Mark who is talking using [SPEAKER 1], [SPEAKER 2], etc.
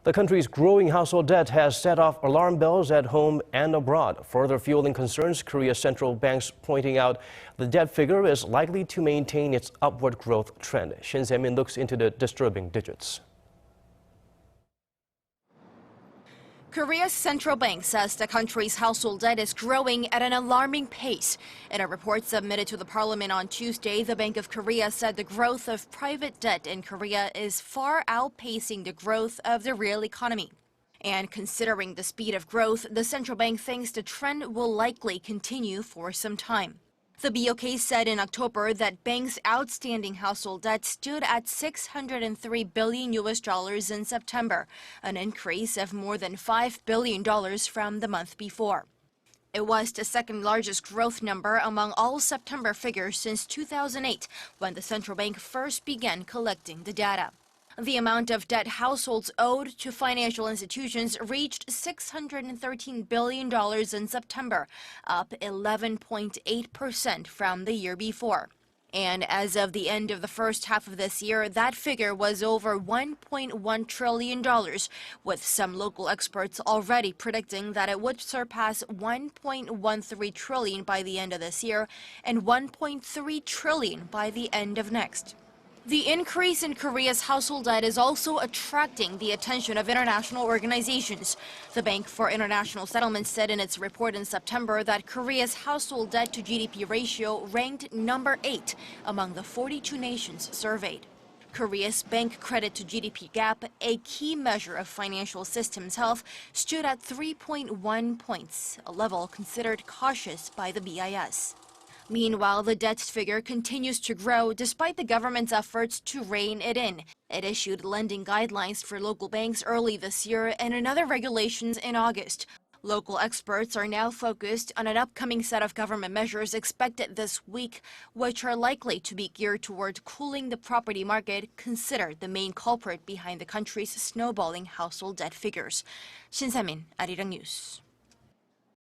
[SPEAKER 1] The country's growing household debt has set off alarm bells at home and abroad, further fueling concerns Korea's central banks pointing out the debt figure is likely to maintain its upward growth trend. Shin Se-min looks into the disturbing digits.
[SPEAKER 2] Korea's central bank says the country's household debt is growing at an alarming pace. In a report submitted to the parliament on Tuesday, the Bank of Korea said the growth of private debt in Korea is far outpacing the growth of the real economy. And considering the speed of growth, the central bank thinks the trend will likely continue for some time. The BOK said in October that banks' outstanding household debt stood at $603 billion in September, an increase of more than $5 billion from the month before. It was the second largest growth number among all September figures since 2008, when the central bank first began collecting the data. The amount of debt households owed to financial institutions reached $613 billion in September, up 11.8% from the year before. And as of the end of the first half of this year, that figure was over $1.1 trillion, with some local experts already predicting that it would surpass $1.13 trillion by the end of this year and $1.3 trillion by the end of next. The increase in Korea's household debt is also attracting the attention of international organizations. The Bank for International Settlements said in its report in September that Korea's household debt to GDP ratio ranked number 8 among the 42 nations surveyed. Korea's bank credit to GDP gap, a key measure of financial system's health, stood at 3.1 points, a level considered cautious by the BIS. Meanwhile, the debt figure continues to grow despite the government's efforts to rein it in. It issued lending guidelines for local banks early this year and another regulations in August. Local experts are now focused on an upcoming set of government measures expected this week, which are likely to be geared toward cooling the property market, considered the main culprit behind the country's snowballing household debt figures. Shin Se-min, Arirang News.